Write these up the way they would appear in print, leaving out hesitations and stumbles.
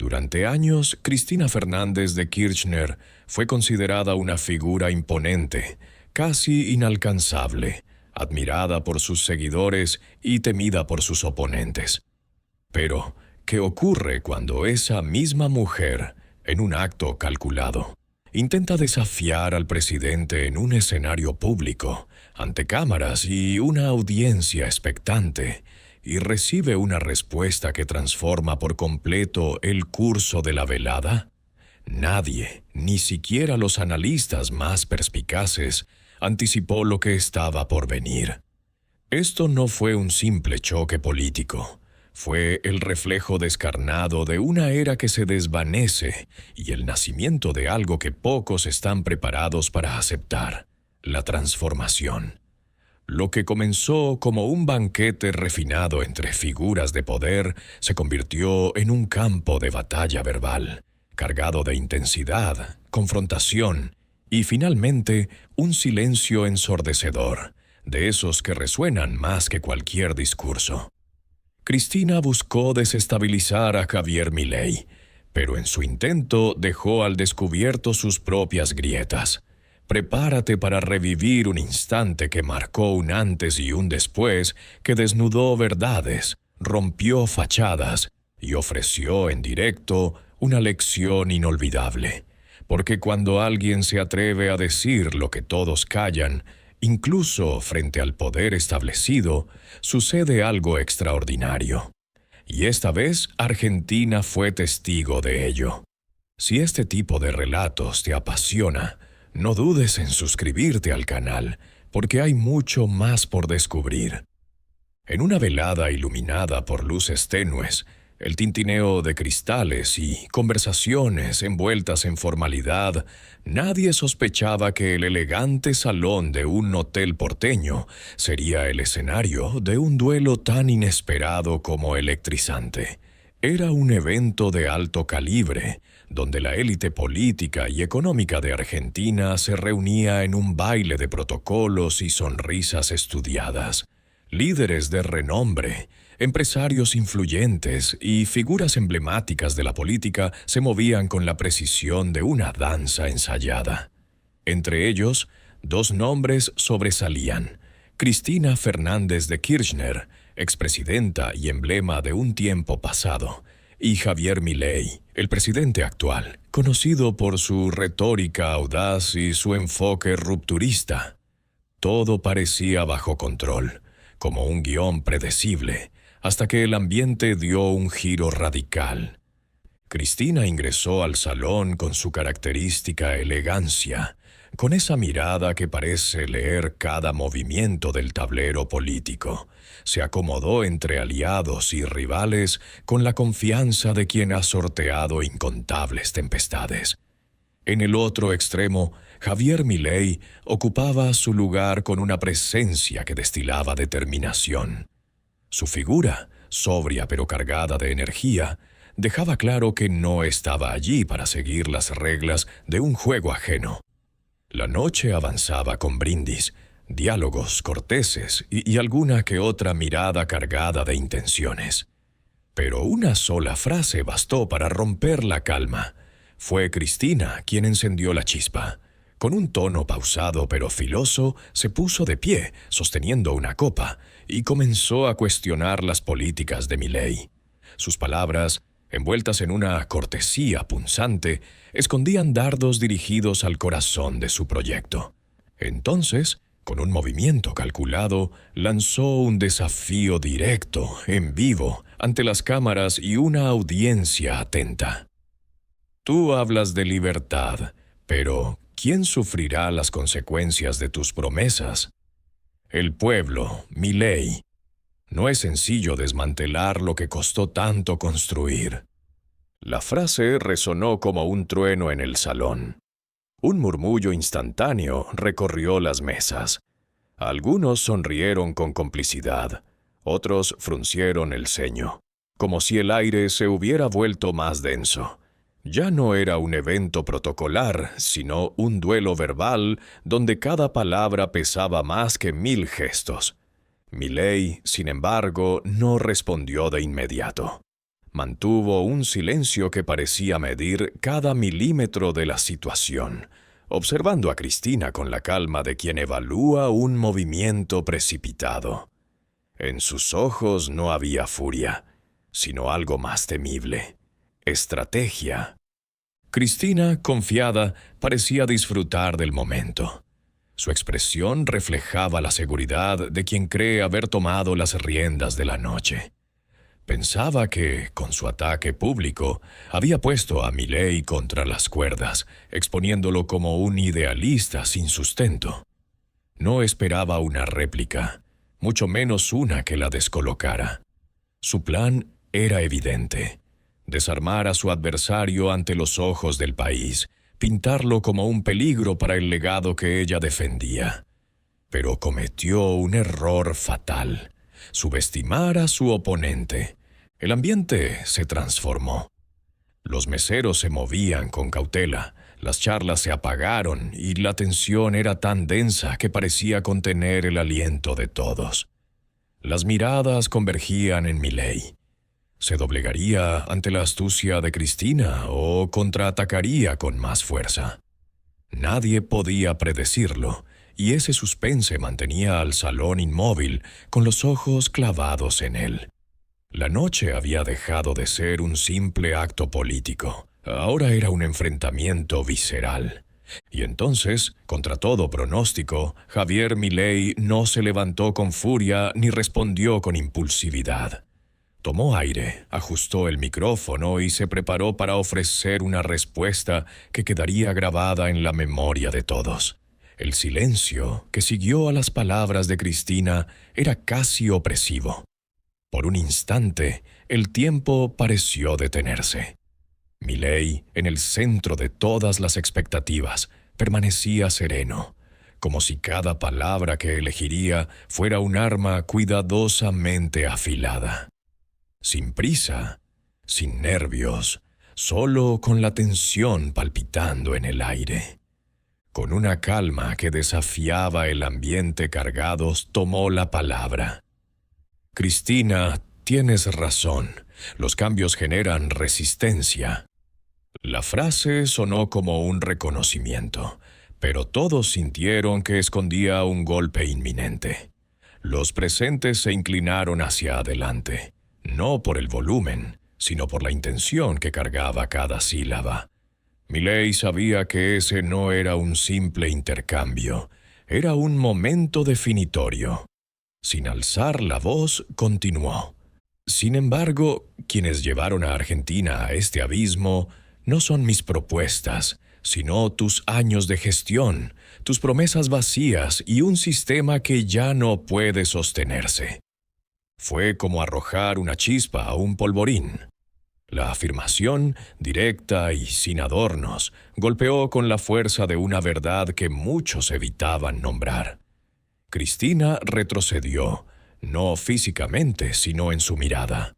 Durante años, Cristina Fernández de Kirchner fue considerada una figura imponente, casi inalcanzable, admirada por sus seguidores y temida por sus oponentes. Pero, ¿qué ocurre cuando esa misma mujer, en un acto calculado, intenta desafiar al presidente en un escenario público, ante cámaras y una audiencia expectante, y recibe una respuesta que transforma por completo el curso de la velada? Nadie, ni siquiera los analistas más perspicaces, anticipó lo que estaba por venir. Esto no fue un simple choque político. Fue el reflejo descarnado de una era que se desvanece y el nacimiento de algo que pocos están preparados para aceptar: la transformación. Lo que comenzó como un banquete refinado entre figuras de poder se convirtió en un campo de batalla verbal, cargado de intensidad, confrontación y, finalmente, un silencio ensordecedor, de esos que resuenan más que cualquier discurso. Cristina buscó desestabilizar a Javier Milei, pero en su intento dejó al descubierto sus propias grietas. Prepárate para revivir un instante que marcó un antes y un después, que desnudó verdades, rompió fachadas y ofreció en directo una lección inolvidable. Porque cuando alguien se atreve a decir lo que todos callan, incluso frente al poder establecido, sucede algo extraordinario. Y esta vez Argentina fue testigo de ello. Si este tipo de relatos te apasiona, no dudes en suscribirte al canal, porque hay mucho más por descubrir. En una velada iluminada por luces tenues, el tintineo de cristales y conversaciones envueltas en formalidad, nadie sospechaba que el elegante salón de un hotel porteño sería el escenario de un duelo tan inesperado como electrizante. Era un evento de alto calibre, donde la élite política y económica de Argentina se reunía en un baile de protocolos y sonrisas estudiadas. Líderes de renombre, empresarios influyentes y figuras emblemáticas de la política se movían con la precisión de una danza ensayada. Entre ellos, dos nombres sobresalían: Cristina Fernández de Kirchner, expresidenta y emblema de un tiempo pasado, y Javier Milei, el presidente actual, conocido por su retórica audaz y su enfoque rupturista. Todo parecía bajo control, como un guión predecible, hasta que el ambiente dio un giro radical. Cristina ingresó al salón con su característica elegancia, con esa mirada que parece leer cada movimiento del tablero político. Se acomodó entre aliados y rivales con la confianza de quien ha sorteado incontables tempestades. En el otro extremo, Javier Milei ocupaba su lugar con una presencia que destilaba determinación. Su figura, sobria pero cargada de energía, dejaba claro que no estaba allí para seguir las reglas de un juego ajeno. La noche avanzaba con brindis, diálogos corteses y alguna que otra mirada cargada de intenciones. Pero una sola frase bastó para romper la calma. Fue Cristina quien encendió la chispa. Con un tono pausado pero filoso, se puso de pie, sosteniendo una copa, y comenzó a cuestionar las políticas de Milei. Sus palabras, envueltas en una cortesía punzante, escondían dardos dirigidos al corazón de su proyecto. Entonces, con un movimiento calculado, lanzó un desafío directo, en vivo, ante las cámaras y una audiencia atenta. Tú hablas de libertad, pero ¿quién sufrirá las consecuencias de tus promesas? El pueblo, Milei. No es sencillo desmantelar lo que costó tanto construir. La frase resonó como un trueno en el salón. Un murmullo instantáneo recorrió las mesas. Algunos sonrieron con complicidad, otros fruncieron el ceño, como si el aire se hubiera vuelto más denso. Ya no era un evento protocolar, sino un duelo verbal donde cada palabra pesaba más que 1000 gestos. Milei, sin embargo, no respondió de inmediato. Mantuvo un silencio que parecía medir cada milímetro de la situación, observando a Cristina con la calma de quien evalúa un movimiento precipitado. En sus ojos no había furia, sino algo más temible: estrategia. Cristina, confiada, parecía disfrutar del momento. Su expresión reflejaba la seguridad de quien cree haber tomado las riendas de la noche. Pensaba que, con su ataque público, había puesto a Milei contra las cuerdas, exponiéndolo como un idealista sin sustento. No esperaba una réplica, mucho menos una que la descolocara. Su plan era evidente: desarmar a su adversario ante los ojos del país, pintarlo como un peligro para el legado que ella defendía. Pero cometió un error fatal: subestimar a su oponente. El ambiente se transformó. Los meseros se movían con cautela, las charlas se apagaron y la tensión era tan densa que parecía contener el aliento de todos. Las miradas convergían en Milei. ¿Se doblegaría ante la astucia de Cristina o contraatacaría con más fuerza? Nadie podía predecirlo, y ese suspense mantenía al salón inmóvil, con los ojos clavados en él. La noche había dejado de ser un simple acto político. Ahora era un enfrentamiento visceral. Y entonces, contra todo pronóstico, Javier Milei no se levantó con furia ni respondió con impulsividad. Tomó aire, ajustó el micrófono y se preparó para ofrecer una respuesta que quedaría grabada en la memoria de todos. El silencio que siguió a las palabras de Cristina era casi opresivo. Por un instante, el tiempo pareció detenerse. Milei, en el centro de todas las expectativas, permanecía sereno, como si cada palabra que elegiría fuera un arma cuidadosamente afilada. Sin prisa, sin nervios, solo con la tensión palpitando en el aire. Con una calma que desafiaba el ambiente cargado, tomó la palabra. «Cristina, tienes razón. Los cambios generan resistencia». La frase sonó como un reconocimiento, pero todos sintieron que escondía un golpe inminente. Los presentes se inclinaron hacia adelante, no por el volumen, sino por la intención que cargaba cada sílaba. Milei sabía que ese no era un simple intercambio, era un momento definitorio. Sin alzar la voz, continuó. «Sin embargo, quienes llevaron a Argentina a este abismo no son mis propuestas, sino tus años de gestión, tus promesas vacías y un sistema que ya no puede sostenerse». Fue como arrojar una chispa a un polvorín. La afirmación, directa y sin adornos, golpeó con la fuerza de una verdad que muchos evitaban nombrar. Cristina retrocedió, no físicamente, sino en su mirada.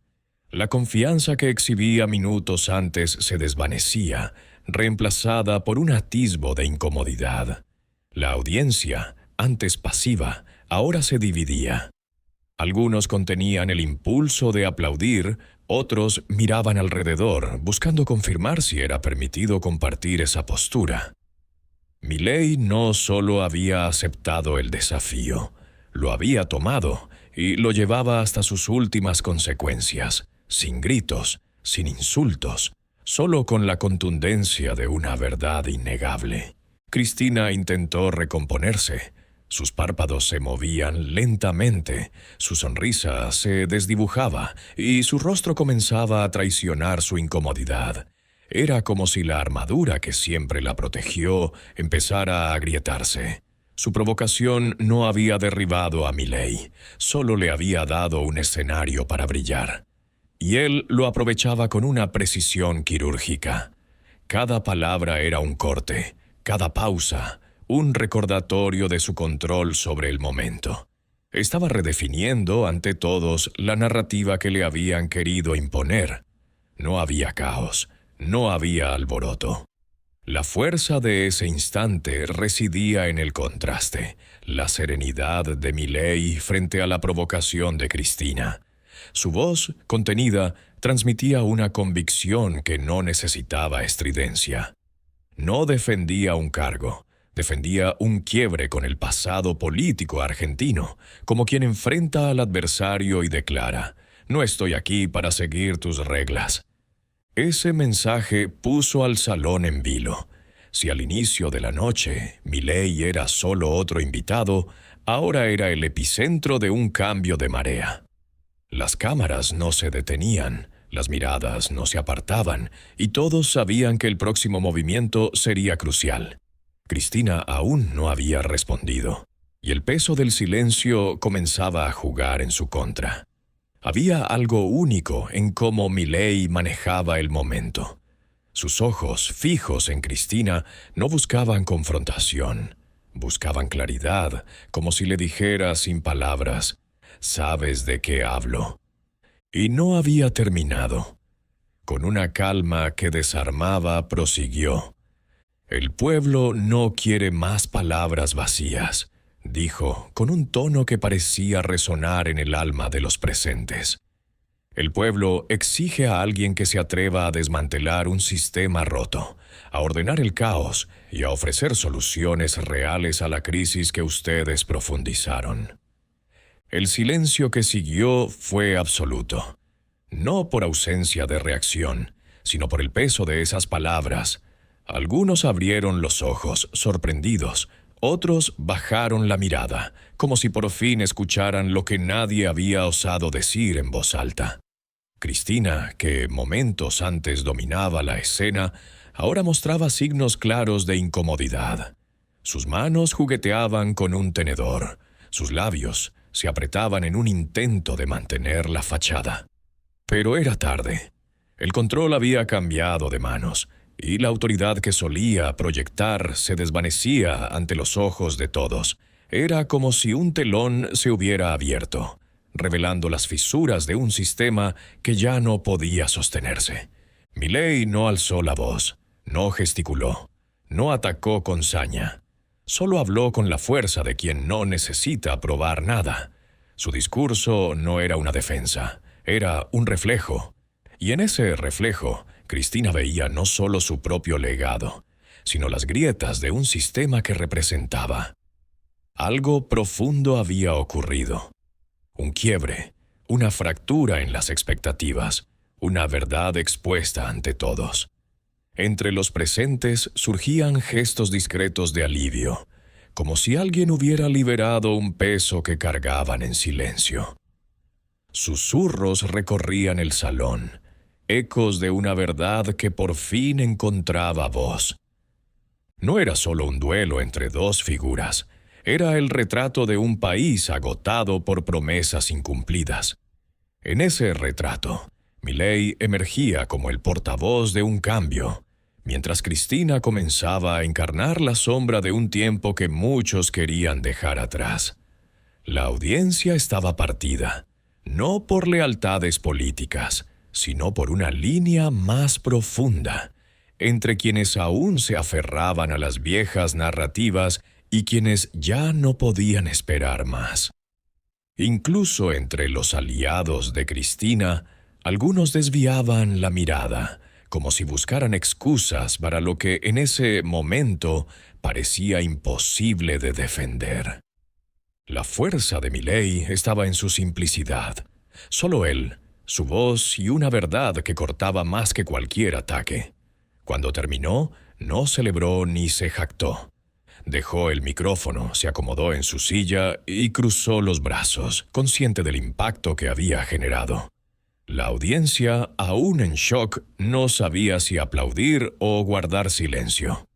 La confianza que exhibía minutos antes se desvanecía, reemplazada por un atisbo de incomodidad. La audiencia, antes pasiva, ahora se dividía. Algunos contenían el impulso de aplaudir, otros miraban alrededor, buscando confirmar si era permitido compartir esa postura. Milei no solo había aceptado el desafío, lo había tomado y lo llevaba hasta sus últimas consecuencias, sin gritos, sin insultos, solo con la contundencia de una verdad innegable. Cristina intentó recomponerse. Sus párpados se movían lentamente, su sonrisa se desdibujaba y su rostro comenzaba a traicionar su incomodidad. Era como si la armadura que siempre la protegió empezara a agrietarse. Su provocación no había derribado a Milei, solo le había dado un escenario para brillar. Y él lo aprovechaba con una precisión quirúrgica. Cada palabra era un corte, cada pausa, un recordatorio de su control sobre el momento. Estaba redefiniendo ante todos la narrativa que le habían querido imponer. No había caos, no había alboroto. La fuerza de ese instante residía en el contraste, la serenidad de Milei frente a la provocación de Cristina. Su voz, contenida, transmitía una convicción que no necesitaba estridencia. No defendía un cargo, defendía un quiebre con el pasado político argentino, como quien enfrenta al adversario y declara: «No estoy aquí para seguir tus reglas». Ese mensaje puso al salón en vilo. Si al inicio de la noche Milei era solo otro invitado, ahora era el epicentro de un cambio de marea. Las cámaras no se detenían, las miradas no se apartaban, y todos sabían que el próximo movimiento sería crucial. Cristina aún no había respondido, y el peso del silencio comenzaba a jugar en su contra. Había algo único en cómo Milei manejaba el momento. Sus ojos, fijos en Cristina, no buscaban confrontación. Buscaban claridad, como si le dijera sin palabras: «¿Sabes de qué hablo?». Y no había terminado. Con una calma que desarmaba, prosiguió: «El pueblo no quiere más palabras vacías», dijo, con un tono que parecía resonar en el alma de los presentes. «El pueblo exige a alguien que se atreva a desmantelar un sistema roto, a ordenar el caos y a ofrecer soluciones reales a la crisis que ustedes profundizaron». El silencio que siguió fue absoluto. No por ausencia de reacción, sino por el peso de esas palabras. Algunos abrieron los ojos, sorprendidos. Otros bajaron la mirada, como si por fin escucharan lo que nadie había osado decir en voz alta. Cristina, que momentos antes dominaba la escena, ahora mostraba signos claros de incomodidad. Sus manos jugueteaban con un tenedor. Sus labios se apretaban en un intento de mantener la fachada. Pero era tarde. El control había cambiado de manos, y la autoridad que solía proyectar se desvanecía ante los ojos de todos. Era como si un telón se hubiera abierto, revelando las fisuras de un sistema que ya no podía sostenerse. Milei no alzó la voz, no gesticuló, no atacó con saña. Solo habló con la fuerza de quien no necesita probar nada. Su discurso no era una defensa, era un reflejo. Y en ese reflejo, Cristina veía no solo su propio legado, sino las grietas de un sistema que representaba. Algo profundo había ocurrido. Un quiebre, una fractura en las expectativas, una verdad expuesta ante todos. Entre los presentes surgían gestos discretos de alivio, como si alguien hubiera liberado un peso que cargaban en silencio. Susurros recorrían el salón, ecos de una verdad que por fin encontraba voz. No era solo un duelo entre dos figuras, era el retrato de un país agotado por promesas incumplidas. En ese retrato, Milei emergía como el portavoz de un cambio, mientras Cristina comenzaba a encarnar la sombra de un tiempo que muchos querían dejar atrás. La audiencia estaba partida, no por lealtades políticas, sino por una línea más profunda, entre quienes aún se aferraban a las viejas narrativas y quienes ya no podían esperar más. Incluso entre los aliados de Cristina, algunos desviaban la mirada, como si buscaran excusas para lo que en ese momento parecía imposible de defender. La fuerza de Milei estaba en su simplicidad. Solo él, su voz y una verdad que cortaba más que cualquier ataque. Cuando terminó, no celebró ni se jactó. Dejó el micrófono, se acomodó en su silla y cruzó los brazos, consciente del impacto que había generado. La audiencia, aún en shock, no sabía si aplaudir o guardar silencio.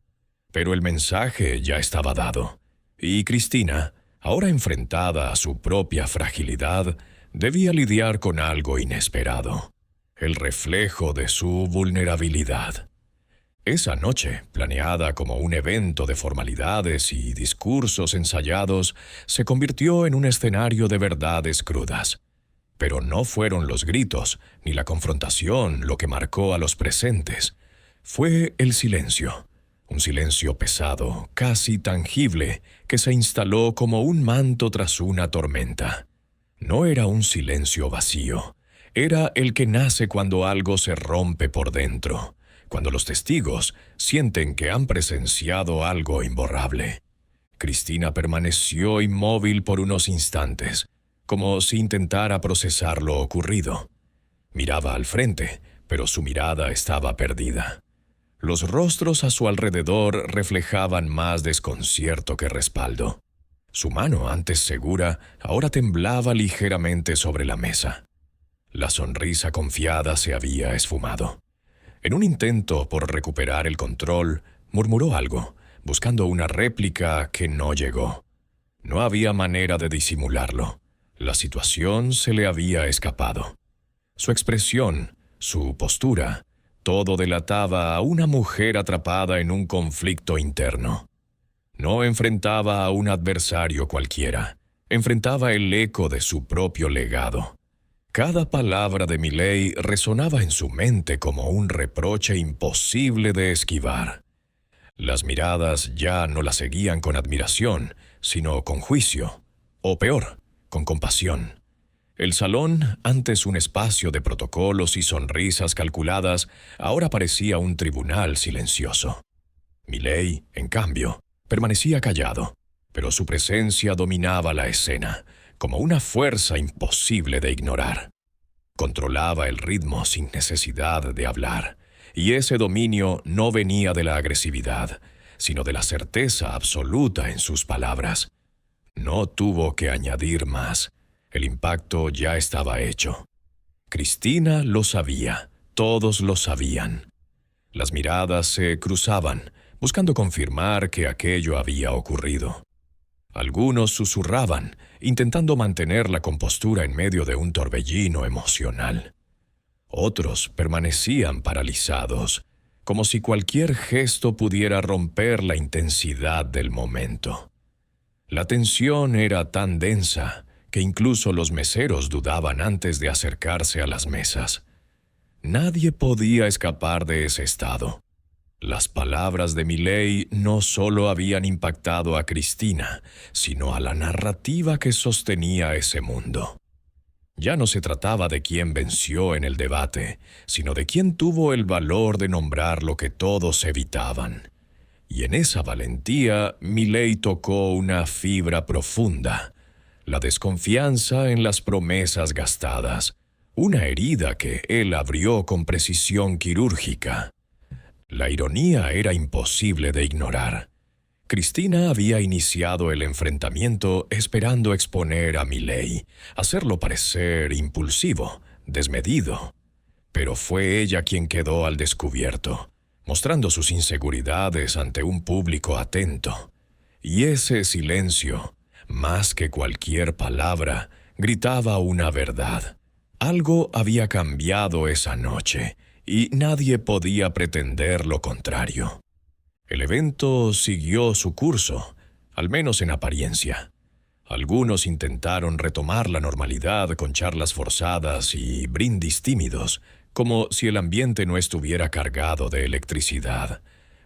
Pero el mensaje ya estaba dado, y Cristina, ahora enfrentada a su propia fragilidad, debía lidiar con algo inesperado, el reflejo de su vulnerabilidad. Esa noche, planeada como un evento de formalidades y discursos ensayados, se convirtió en un escenario de verdades crudas. Pero no fueron los gritos ni la confrontación lo que marcó a los presentes. Fue el silencio, un silencio pesado, casi tangible, que se instaló como un manto tras una tormenta. No era un silencio vacío, era el que nace cuando algo se rompe por dentro, cuando los testigos sienten que han presenciado algo imborrable. Cristina permaneció inmóvil por unos instantes, como si intentara procesar lo ocurrido. Miraba al frente, pero su mirada estaba perdida. Los rostros a su alrededor reflejaban más desconcierto que respaldo. Su mano, antes segura, ahora temblaba ligeramente sobre la mesa. La sonrisa confiada se había esfumado. En un intento por recuperar el control, murmuró algo, buscando una réplica que no llegó. No había manera de disimularlo. La situación se le había escapado. Su expresión, su postura, todo delataba a una mujer atrapada en un conflicto interno. No enfrentaba a un adversario cualquiera, enfrentaba el eco de su propio legado. Cada palabra de Milei resonaba en su mente como un reproche imposible de esquivar. Las miradas ya no la seguían con admiración, sino con juicio, o peor, con compasión. El salón, antes un espacio de protocolos y sonrisas calculadas, ahora parecía un tribunal silencioso. Milei, en cambio, permanecía callado, pero su presencia dominaba la escena, como una fuerza imposible de ignorar. Controlaba el ritmo sin necesidad de hablar, y ese dominio no venía de la agresividad, sino de la certeza absoluta en sus palabras. No tuvo que añadir más. El impacto ya estaba hecho. Cristina lo sabía, todos lo sabían. Las miradas se cruzaban, buscando confirmar que aquello había ocurrido. Algunos susurraban, intentando mantener la compostura en medio de un torbellino emocional. Otros permanecían paralizados, como si cualquier gesto pudiera romper la intensidad del momento. La tensión era tan densa que incluso los meseros dudaban antes de acercarse a las mesas. Nadie podía escapar de ese estado. Las palabras de Milei no solo habían impactado a Cristina, sino a la narrativa que sostenía ese mundo. Ya no se trataba de quién venció en el debate, sino de quién tuvo el valor de nombrar lo que todos evitaban. Y en esa valentía, Milei tocó una fibra profunda, la desconfianza en las promesas gastadas, una herida que él abrió con precisión quirúrgica. La ironía era imposible de ignorar. Cristina había iniciado el enfrentamiento esperando exponer a Milei, hacerlo parecer impulsivo, desmedido. Pero fue ella quien quedó al descubierto, mostrando sus inseguridades ante un público atento. Y ese silencio, más que cualquier palabra, gritaba una verdad. Algo había cambiado esa noche, y nadie podía pretender lo contrario. El evento siguió su curso, al menos en apariencia. Algunos intentaron retomar la normalidad con charlas forzadas y brindis tímidos, como si el ambiente no estuviera cargado de electricidad.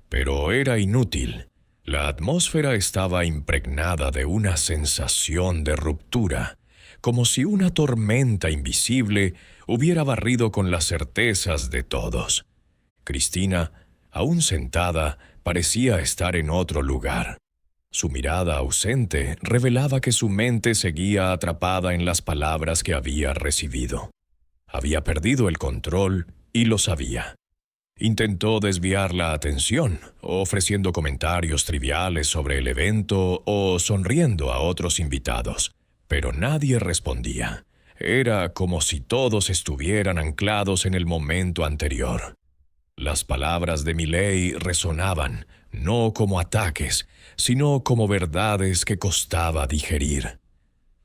Pero era inútil. La atmósfera estaba impregnada de una sensación de ruptura, como si una tormenta invisible hubiera barrido con las certezas de todos. Cristina, aún sentada, parecía estar en otro lugar. Su mirada ausente revelaba que su mente seguía atrapada en las palabras que había recibido. Había perdido el control y lo sabía. Intentó desviar la atención, ofreciendo comentarios triviales sobre el evento o sonriendo a otros invitados, pero nadie respondía. Era como si todos estuvieran anclados en el momento anterior. Las palabras de Milei resonaban, no como ataques, sino como verdades que costaba digerir.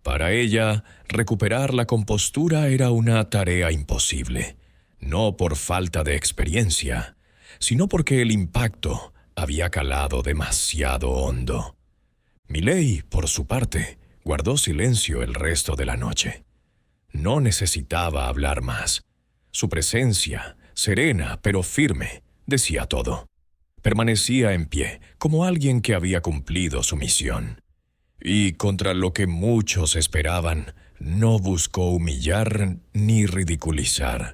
Para ella, recuperar la compostura era una tarea imposible, no por falta de experiencia, sino porque el impacto había calado demasiado hondo. Milei, por su parte, guardó silencio el resto de la noche. No necesitaba hablar más. Su presencia, serena pero firme, decía todo. Permanecía en pie, como alguien que había cumplido su misión. Y contra lo que muchos esperaban, No buscó humillar ni ridiculizar.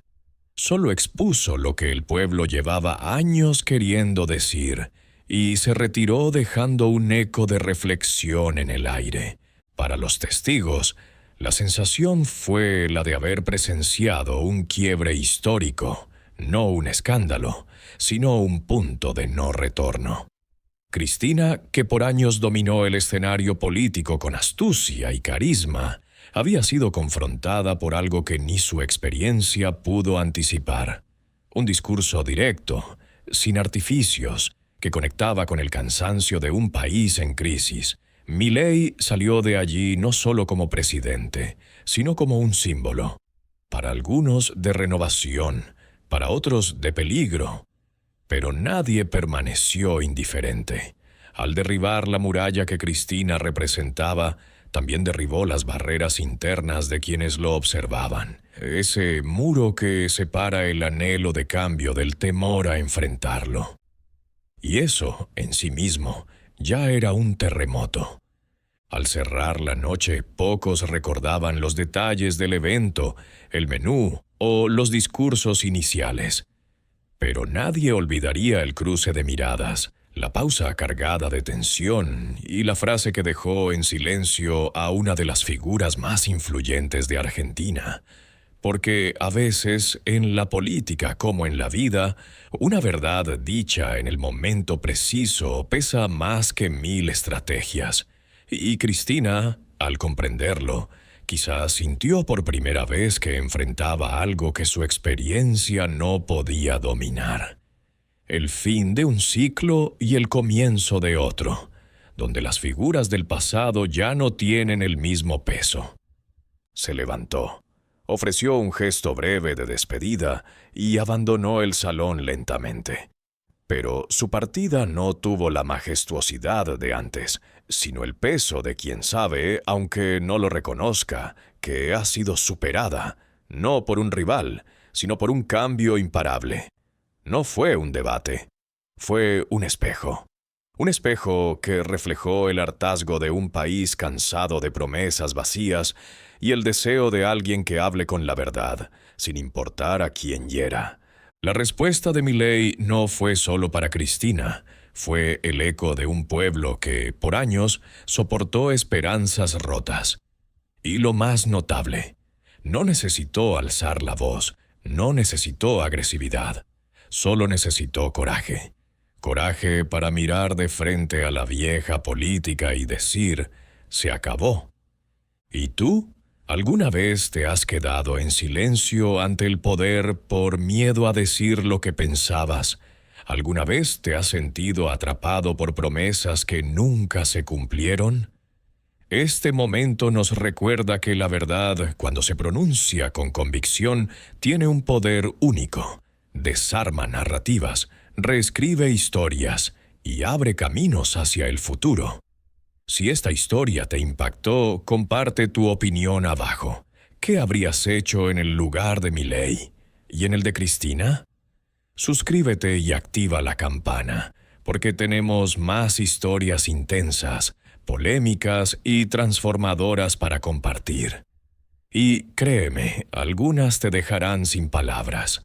Solo expuso lo que el pueblo llevaba años queriendo decir, y se retiró dejando un eco de reflexión en el aire. Para los testigos, la sensación fue la de haber presenciado un quiebre histórico, no un escándalo, sino un punto de no retorno. Cristina, que por años dominó el escenario político con astucia y carisma, había sido confrontada por algo que ni su experiencia pudo anticipar. Un discurso directo, sin artificios, que conectaba con el cansancio de un país en crisis. Milei salió de allí no solo como presidente, sino como un símbolo. Para algunos de renovación, para otros de peligro. Pero nadie permaneció indiferente. Al derribar la muralla que Cristina representaba, también derribó las barreras internas de quienes lo observaban. Ese muro que separa el anhelo de cambio del temor a enfrentarlo. Y eso, en sí mismo, ya era un terremoto. Al cerrar la noche, pocos recordaban los detalles del evento, el menú o los discursos iniciales. Pero nadie olvidaría el cruce de miradas, la pausa cargada de tensión y la frase que dejó en silencio a una de las figuras más influyentes de Argentina. Porque a veces, en la política como en la vida, una verdad dicha en el momento preciso pesa más que 1000 estrategias. Y Cristina, al comprenderlo, quizás sintió por primera vez que enfrentaba algo que su experiencia no podía dominar. El fin de un ciclo y el comienzo de otro, donde las figuras del pasado ya no tienen el mismo peso. Se levantó, ofreció un gesto breve de despedida y abandonó el salón lentamente. Pero su partida no tuvo la majestuosidad de antes, sino el peso de quien sabe, aunque no lo reconozca, que ha sido superada, no por un rival, sino por un cambio imparable. No fue un debate, fue un espejo. Un espejo que reflejó el hartazgo de un país cansado de promesas vacías y el deseo de alguien que hable con la verdad, sin importar a quién hiera. La respuesta de Milei no fue solo para Cristina, fue el eco de un pueblo que, por años, soportó esperanzas rotas. Y lo más notable, no necesitó alzar la voz, no necesitó agresividad, solo necesitó coraje. Coraje para mirar de frente a la vieja política y decir, se acabó. ¿Y tú? ¿Alguna vez te has quedado en silencio ante el poder por miedo a decir lo que pensabas? ¿Alguna vez te has sentido atrapado por promesas que nunca se cumplieron? Este momento nos recuerda que la verdad, cuando se pronuncia con convicción, tiene un poder único. Desarma narrativas, reescribe historias y abre caminos hacia el futuro. Si esta historia te impactó, comparte tu opinión abajo. ¿Qué habrías hecho en el lugar de Milei? ¿Y en el de Cristina? Suscríbete y activa la campana, porque tenemos más historias intensas, polémicas y transformadoras para compartir. Y créeme, algunas te dejarán sin palabras.